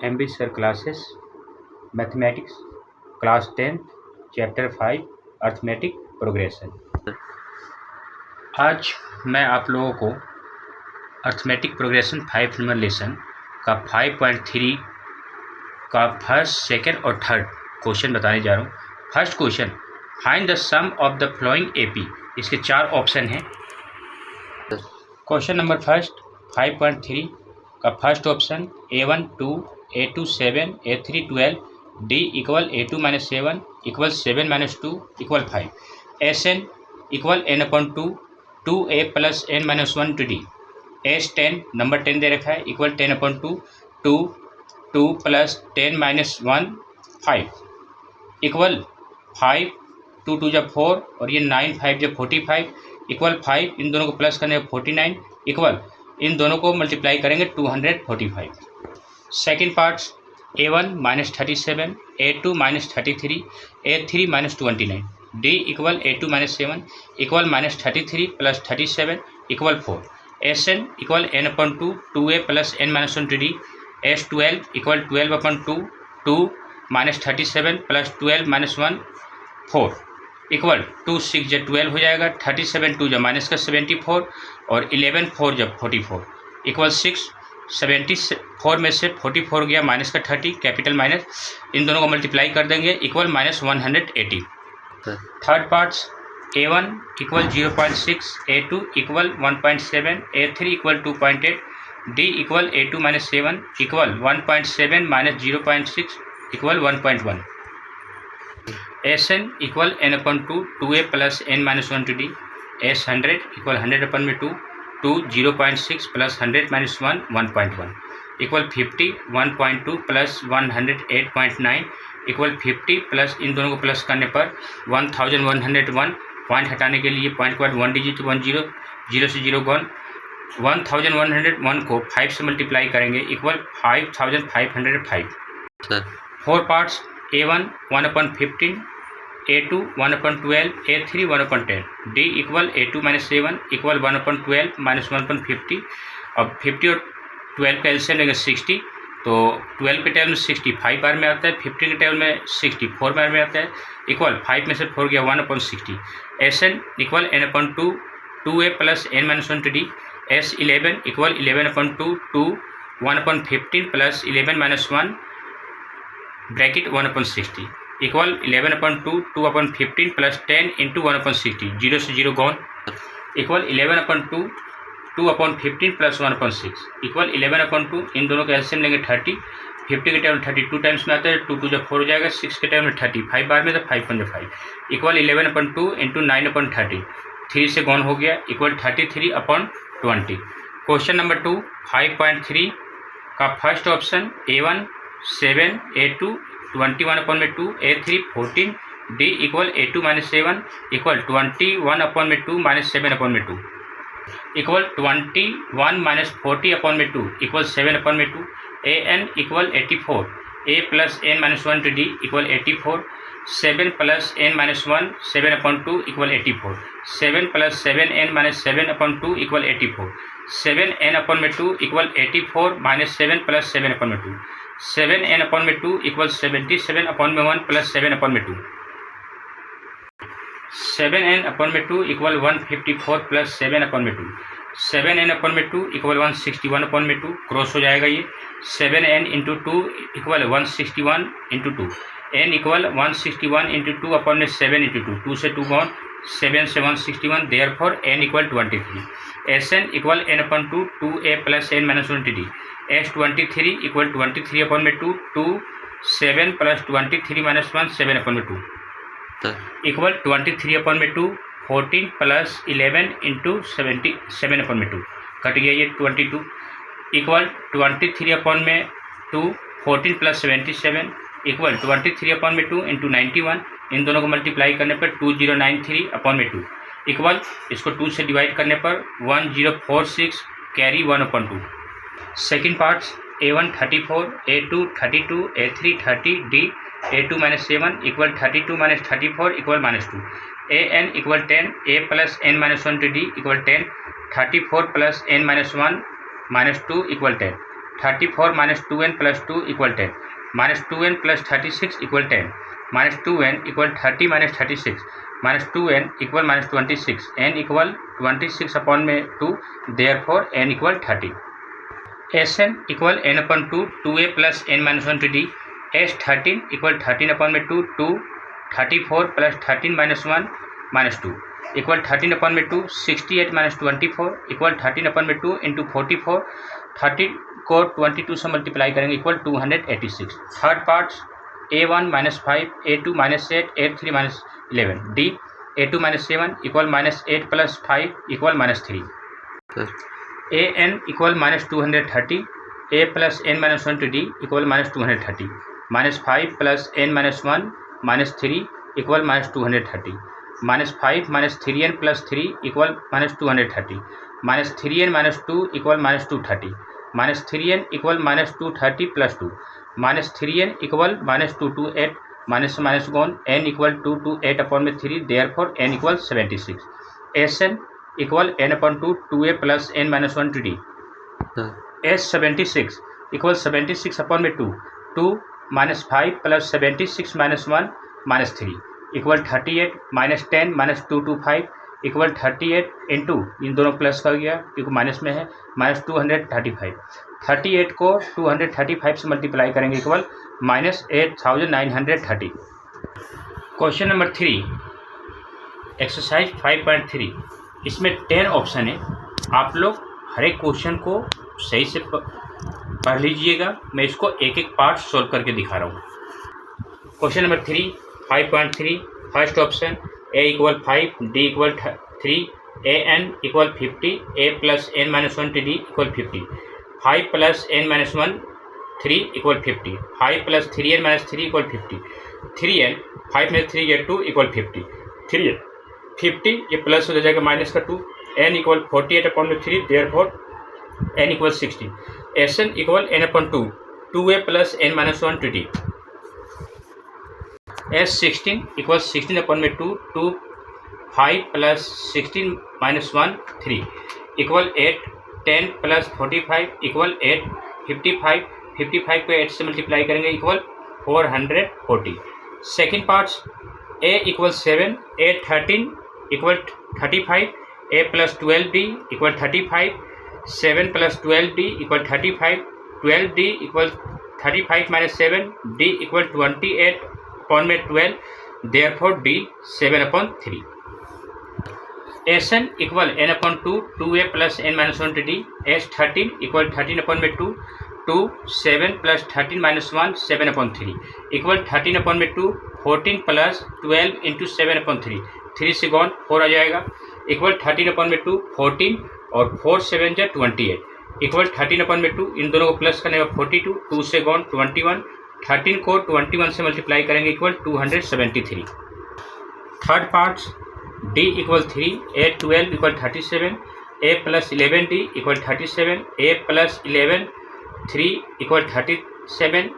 MB Sir Classes Mathematics Class 10 Chapter 5 arithmetic progression. आज मैं आप लोगों को अर्थमेटिक प्रोग्रेशन 5 नंबर लेसन का 5.3 का फर्स्ट, सेकेंड और थर्ड क्वेश्चन बताने जा रहा हूँ। First question, find the sum of the following AP. इसके 4 ऑप्शन हैं। क्वेश्चन नंबर फर्स्ट 5.3 का first option A1 2, A2 7, A3 12, D equal A2 - 7 equal 7 - 2 equal 5, Sn equal n/2 2a plus n - 1 to D, S10 number 10 दे रखा है equal 10/2 2 plus 10 - 1 5 equal 5 2 2 जब 4 और ये 9 5 जब 45 इक्वल 5, इन दोनों को प्लस करने 49 इक्वल इन दोनों को मल्टीप्लाई करेंगे 245। Second parts A1 - 37, A2 - 33, A3 - 29, D equal A2 - 7 equal -33 plus 37 equal 4, Sn equal n/2 2a plus n - 1 to D, S12 equal 12/2 2 -37 plus 12 - 1 4 equal 2 6 जब 12 हो जाएगा, 37 2 जब माइनस का 74 और 11 4 जब 44 इक्वल 6, 74 में से 44 गया माइनस का 30 कैपिटल माइनस, इन दोनों को मल्टीप्लाई कर देंगे equal -180। Third parts A1 equal 0.6, A2 equal 1.7, A3 equal 2.8, D equal A2 - 7 equal 1.7 - 0.6 equal 1.1, Sn equal n/2 2a plus n - 1 to D, S100 equal 100/2 2 0.6 plus 100 - 1 1.1 equal 50 1.2 plus 108.9 equal 50 plus इन दोनों को plus करने पर 1101, point हटाने के लिए point के बाद 1 डिजिट 10 0 से 0 गॉन, 1101 को 5 से मल्टीप्लाई करेंगे equal 5505। Four parts A1 1/15, A2 1/12, A3 1/10, D equal A2 - 7 equal 1/12 - 1/50। अब 50 और 12 का एलसीएम लेंगे 60, तो 12 के टेबल में 60 5 बार में आता है, 50 के टेबल में 60 4 बार में आता है इक्वल 5 में से 4 गया 1/60, Sn equal n/2 2a plus n - 1 to D, S11 equal 11/2 2 1/15 plus 11 - 1 bracket 1/60 equal 11/2 2/15 plus 10 into 1/60 0 से 0 गॉन इक्वल 11/2 2/15 प्लस 1/6 इक्वल 11/2, इन दोनों का एलसीएम लेंगे 30, 50 के टाइम 32 टाइम्स में आता है, 2 2 जब 4 हो जाएगा, 6 के टाइम में 30 5 बार में तो 5 5 5 इक्वल 11/2 इंटू 9/30 3 से गॉन हो गया इक्वल 33/20। क्वेश्चन नंबर 2 5.3 का first option A1 7, A2 21/2, A3 14, D equal A2 - 7 equal 21/2 - 7/2 equal 21 - 40/2 equal 7/2, An equal 84, A plus n - 1 to D equal 84, 7 plus n - 1 7/2 equal 84, 7 plus 7n - 7/2 equal 84, 7n/2 equal 84 - 7 plus 7/2, 7n/2 equal 77/1 plus 7/2, 7n/2 equal 154 plus 7/2, 7n/2 equal 161/2 cross हो जाएगा ये, 7n into 2 equal 161 into 2, n equal 161 into 2/7 into 2, 2 से 2 gone, 7 से 161, therefore n equal 23, Sn equal n/2 2a plus n - 1 to D, S23 equal 23/2 2 7 plus 23 - 1 7/2 equal 23/2 14 plus 11 into 7/2 cut गया ये 22 equal 23/2 14 plus 77 equal 23/2 into 91, इन दोनों को multiply करने पर 2093/2 equal इसको 2 से डिवाइड करने पर 1046 carry 1/2। Second parts A1 34, A2 32, A3 30, D A2 - 7 equal 32 - 34 equal -2, An equal 10, A plus n - 1 to D equal 10, 34 plus n - 1 -2 equal 10, 34 minus 2n plus 2 equal 10. Minus 2n plus 36 equal 10. Minus 2n equal 30 minus 36. Minus 2n equal minus 26. n equal 26 upon में 2. Therefore n equal 30. Sn equal n upon 2. 2a plus n minus 1 to d. S13 equal 13 upon में 2. 2. 34 plus 13 minus 1 minus 2 equal 13 upon में 2. 68 minus 24 equal 13 upon में 2 into 44. 30 को 22 से multiply करेंगे equal 286. Third parts a1 minus 5, a2 minus 8, a3 minus 11. d a2 minus 7 equal minus 8 plus 5 equal minus 3. an equal minus 230. a plus n minus 1 to d equal minus 230. Minus 5 plus n minus 1 minus 3 equal minus 230. Minus 5 minus 3n plus 3 equal minus 230. Minus 3n minus 2 equal minus 230. Minus 3n equal minus 230 plus 2. Minus 3n equal minus 228. Minus minus gone. n equal 228 upon में 3. Therefore n equal 76. Sn equal n upon 2. 2a plus n minus 1 to d. S76 equal 76 upon में 2. 2 minus 5 plus 76 minus 1 minus 3 equal 38. Minus 10 minus 2 to 5 equal 38 into इन दोनों plus का गया क्योंकि minus में है minus 235. 38 को 235 से मल्टीप्लाई करेंगे equal minus 8930. Question number 3 exercise 5.3. इसमें 10 ऑप्शन है. आप लोग हर एक क्वेश्चन को सही से पढ़ लीजिएगा. मैं इसको एक एक पार्ट सोल्व करके दिखा रहा हूँ. Question number 3 5.3. First option a equal 5, d equal 3, an equal 50, a plus n minus 1 to d equal 50. 5 plus n minus 1 3 equal 50. 5 plus 3n minus 3 equal 50. 3n 5 में 3 या 2 इक्वल 50. 3n 50 ये प्लस हो जाएगा minus का 2. n इक्वल 48 अपॉन में 3. Therefore n equal 60. Sn equal n upon 2. 2a plus n minus 1 to d. S16 equals 16 upon में 2. 2 5 plus 16 minus 1 3 equal 8. 10 plus 45 equal 8. 55 को 8 से मल्टीप्लाई करेंगे equal 440. Second parts a equal 7, a 13 equal 35, a plus 12d equal 35. 7 plus 12d equal 35. 12d equal 35 minus 7, d equal 28 upon में 12. therefore d 7 upon 3. Sn equal n upon 2. 2a plus n minus 1 to d. S13 equal 13 upon में 2. 2 7 plus 13 minus 1 7 upon 3 equal 13 upon में 2. 14 plus 12 into 7 upon 3. 3 से gone 4 आ जाएगा equal 13 upon में 2. 14 और 4 7 जा 28 equal 13 upon में 2. इन दोनों को प्लस करने का 42. 2 से गॉन 21. 13 को 21 से मल्टीप्लाई करेंगे equal 273. Third parts d equal 3, a 12 equal 37, a plus 11d equal 37, a plus 11 3 equal 37,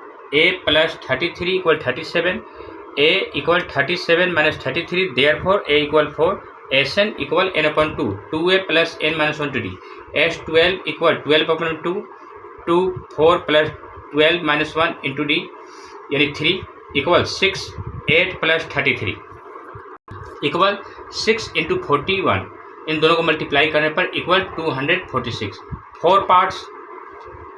a plus 33 equal 37, a equal 37 minus 33. Therefore a equal 4. Sn equal n upon 2. 2a plus n minus 1 to d. S12 equal 12 upon 2. 2 4 plus 12 minus 1 into d यानी 3 equal 6. 8 plus 33 equal 6 into 41. इन दोनों को multiply करने पर equal 246. Four parts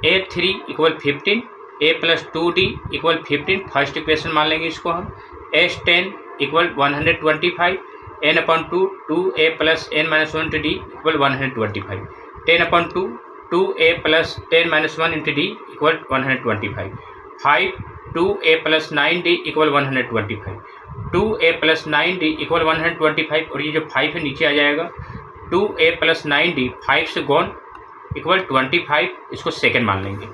a3 equal 15, a plus 2d equal 15. First equation मान लेंगे इसको हम. S10 equal 125, n upon 2. 2a plus n minus 1 to d equal 125. 10 upon 2. 2a plus 10 minus 1 into d equal 125. 5 2a plus 9d equal 125. 2a plus 9d equal 125 और ये जो 5 है नीचे आ जाएगा. 2a प्लस 9d 5 से गॉन इक्वल 25. इसको second मान लेंगे.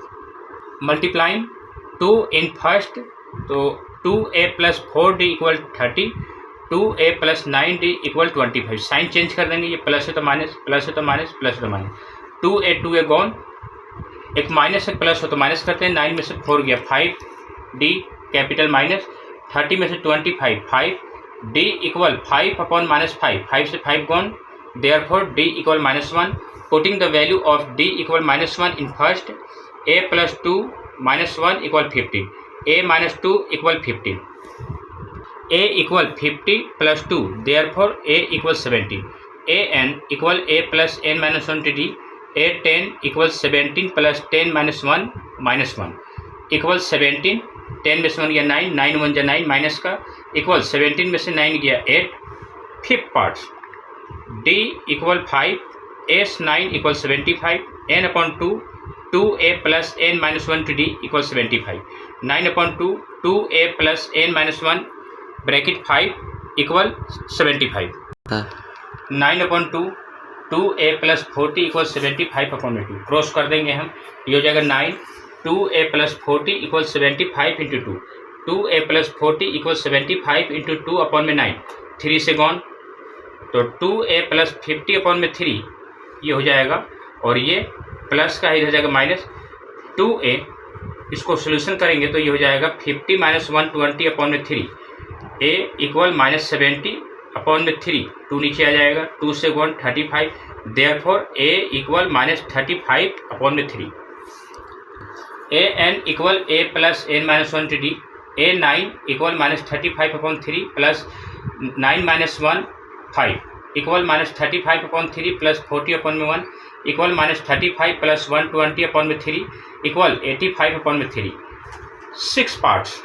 मल्टीप्लाइंग 2 इन फर्स्ट तो 2a plus 4d equal 30. 2a plus 9d equal 25. Sign change कर देंगे. ये प्लस है तो माइनस, प्लस है तो माइनस, प्लस है तो माइनस. 2a gone. एक माइनस एक प्लस हो तो माइनस करते हैं. 9 में से 4 गया 5d कैपिटल माइनस. 30 में से 25 5 d इक्वल 5 अपॉन माइनस 5. 5 से 5 gone. Therefore d equal -1. Putting the value of d equal -1 in first. a plus 2 minus 1 equal 15, a minus 2 equal 15, a equal 50 plus 2, therefore a equal 17, a n equal a plus n minus 1 to d, a 10 equal 17 plus 10 minus 1 equal 17, 10 में से 1 गया 9, 9 1 जा 9 minus का equal 17 में से 9 गया 8, fifth part d equal 5, s 9 equal 75, n upon 2 2a plus n minus 1 to d equal 75, 9 upon 2 2a plus n minus 1 bracket 5 equal 75, 9 upon 2 2a plus 40 equal 75 upon 2, cross कर देंगे हम, ये हो जाएगा 9, 2a plus 40 equal 75 into 2, 2a plus 40 equal 75 into 2 upon में 9, 3 से gone, तो 2a plus 50 upon में 3 ये हो जाएगा, और ये प्लस का इधर जाएगा माइनस 2a, इसको सोल्यूशन करेंगे तो ये हो जाएगा 50 माइनस 120 अपॉन में 3, a इक्वल माइनस 70 अपॉन में 3, 2 नीचे आ जाएगा, 2 से gone 35, therefore a equal minus 35 upon में 3, a n equal a plus n minus 1 to d, a 9 equal minus 35 upon 3 plus 9 minus 1 5 equal minus 35 upon 3 plus 40 upon में 1 equal minus 35 plus 120 upon में 3 equal 85 upon में 3, 6 parts,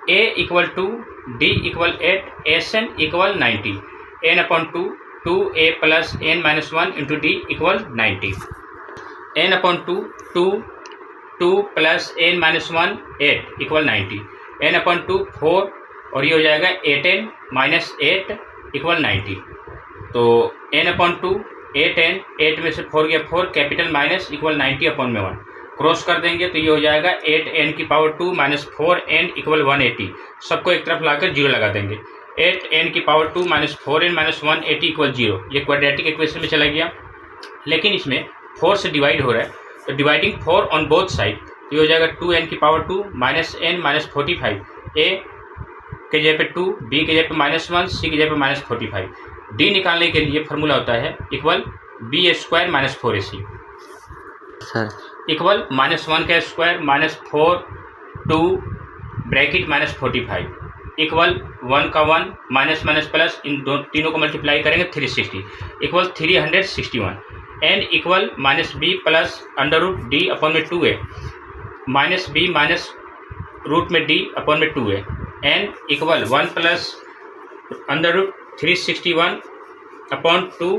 a equal 2, d equal 8, sn equal 90, n upon 2 2a plus n minus 1 into d equal 90, n upon 2 2 2 plus n minus 1 8 equal 90, n upon 2 4 और ये हो जाएगा 8n minus 8 equal 90, तो n upon 2 8n, 8 में से 4 गया 4, capital minus equal 90 upon में 1, cross कर देंगे तो ये हो जाएगा 8n की पावर 2 माइनस 4n इक्वल 180, सबको एक तरफ लाकर 0 लगा देंगे, 8n की power 2 minus 4n minus 180 equal 0, ये क्वाड्रेटिक इक्वेशन में चला गया, लेकिन इसमें 4 से डिवाइड हो रहा है, तो डिवाइडिंग 4 ऑन बोथ साइड, तो ये हो जाएगा 2n की power 2 minus n minus 45, a के जगह पे 2, b के जगह पे माइनस 1, c के जगह पे माइनस 45, d निकालने के लिए फॉर्मूला होता है equal b square minus 4ac equal minus 1 का square minus 4 2 bracket minus 45 equal 1 का 1 माइनस माइनस प्लस, इन तीनों को मल्टीप्लाई करेंगे 360 equal 361, n equal minus b plus under root d upon में 2a minus b minus root में d upon में 2a, n equal 1 plus under root 361 upon 2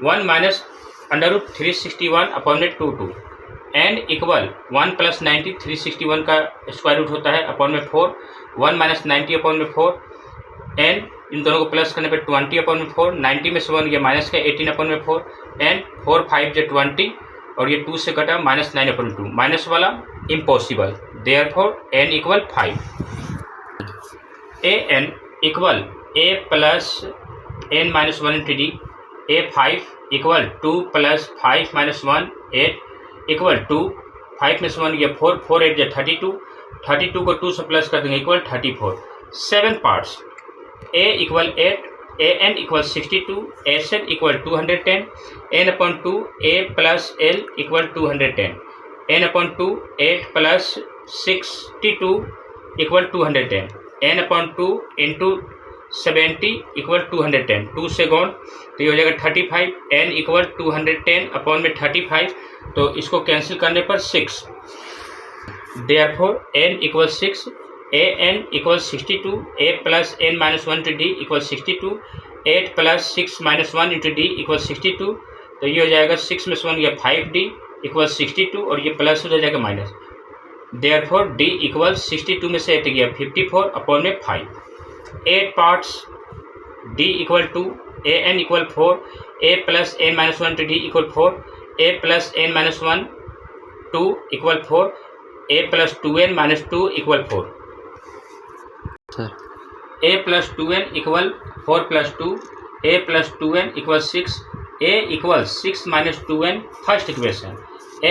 1 minus under root 361 upon में 2 n equal 1 plus 90 361 का square root होता है upon में 4, 1 minus 90 upon में 4, n इन दोनों को प्लस करने पे 20 अपॉन में 4, 90 में से 1 गया माइनस का 18 अपॉन में 4, n 4 5 जो 20 और ये 2 से कटा माइनस 9 अपॉन 2, माइनस वाला impossible, therefore n equal 5, a n equal a plus n minus 1 into d, a 5 equal 2 plus 5 minus 1 8 equal 2, 5 में से 1 गया 4, 4 8 या 32, 32 को 2 से प्लस कर देंगे equal 34, 7 parts, a equal 8, a n equal 62, s n equal 210, n upon 2 a plus l equal 210, n upon 2 8 plus 62 equal 210, n upon 2 into 70 equal 210, 2 से gone तो ये हो जाएगा 35, n इक्वल 210 अपॉन में 35, तो इसको कैंसिल करने पर 6, therefore n equal 6, a n equal 62, a plus n minus 1 to d equal 62, 8 plus 6 minus 1 into d equal 62, तो ये हो जाएगा 6 में से 1 गया 5d इक्वल 62 और ये प्लस हो जाएगा माइनस, देयरफॉर d इक्वल 62 में से 8 गया 54 अपॉन में 5, 8 parts, d equal 2, a n equal 4, a plus n minus 1 to d equal 4, a plus n minus 1 2 equal 4, a plus 2n minus 2 equal 4, a plus 2n equal 4 plus 2, a plus 2n equal 6, a equal 6 minus 2n first equation,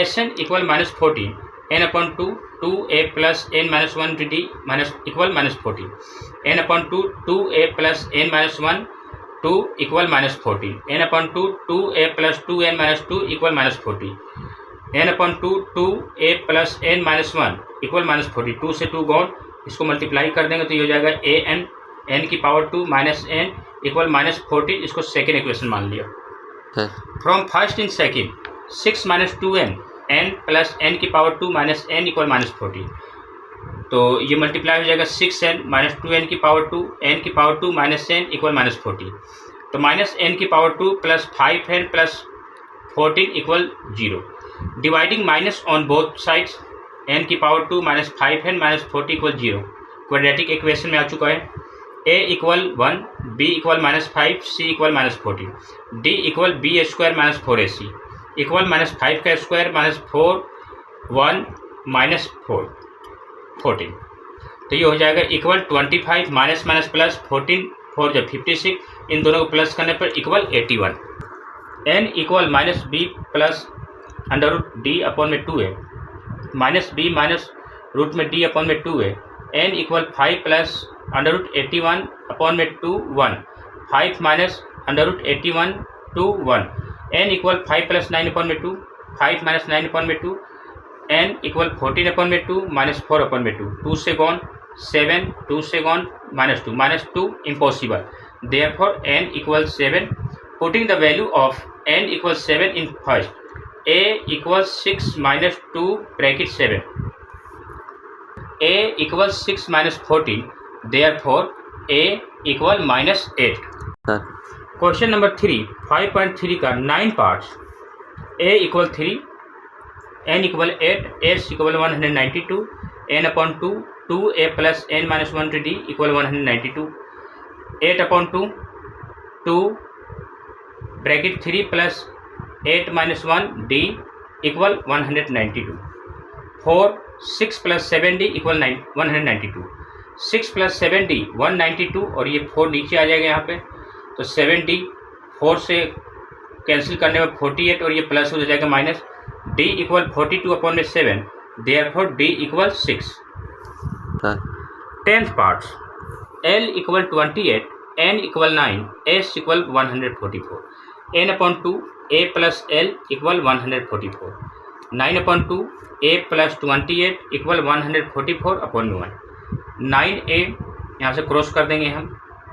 sn equal minus 14, n upon 2 2a plus n minus 1 to d minus equal minus 14, n upon 2 2a plus n minus 1 2 equal minus 14, n upon 2 2a plus 2n minus 2 equal minus 40, n upon 2 2a plus n minus 1 equal minus 40, 2 से 2 gone, इसको multiply कर देंगे तो ये हो जाएगा n की power 2 minus n equal minus 40, इसको सेकेंड इक्वेशन मान लिया। From first in second 6 minus 2n n plus n की power 2 minus n equal minus 40, तो ये मल्टीप्लाई हो जाएगा 6n माइनस 2n की पावर 2 n की power 2 minus n equal minus 40, तो माइनस n की power 2 plus 5n plus 14 equal 0। Dividing minus on both sides, n की power 2 minus 5n minus 40 equal 0। Quadratic equation में आ चुका है। a equal 1, b equal minus 5, c equal minus 40, d equal b square minus 4ac equal minus 5 का square minus 4 1 minus 14, तो ये हो जाएगा equal 25 minus minus plus 14 4 जब 56, इन दोनों को प्लस करने पर equal 81। n equal minus b plus under root d upon में 2a minus b minus root में डी अपॉन में 2a, n equal 5 plus under root 81 upon में 2 1, 5 minus under root 81 2 1, n equal 5 plus 9 upon में 2, 5 minus 9 upon में 2, n equal 14 upon में 2 minus 4 upon में 2, 2 से gone 7, 2 से gone minus 2 impossible, therefore n equal 7। Putting the value of n equal 7 in first, a equal 6 minus 2 bracket 7, a equal 6 minus 14, therefore a equal minus 8। Question number 3 5.3 का 9 parts. a equal 3, n equal 8, s equal 192, n upon 2 2a plus n minus 1 to d equal 192, 8 upon 2 2 bracket 3 plus 8 minus 1 d equal 192, 4 6 plus 7d equal 192, 6 plus 7d 192 और ये 4 नीचे आ जाएगा यहाँ पे, तो 7d 4 से cancel करने में 48 और ये प्लस हो जाएगा माइनस, d इक्वल 42 अपॉन में 7, therefore d equal 6। 10th parts, l equal 28, n equal 9, s equal 144, n upon 2 a plus l equal 144, 9 upon 2 a plus 28 equal 144 upon 1, 9a यहाँ से क्रॉस कर देंगे हम,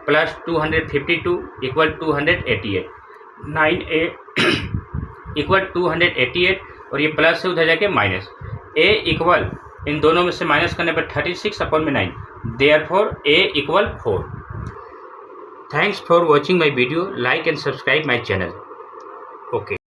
प्लस 252 इक्वल 288, 9a इक्वल 288 और ये plus से उधर जाके माइनस, a इक्वल इन दोनों में से माइनस करने पर 36 अपॉन में 9, therefore a equal 4। Thanks for watching my video, like and subscribe my channel. Okay.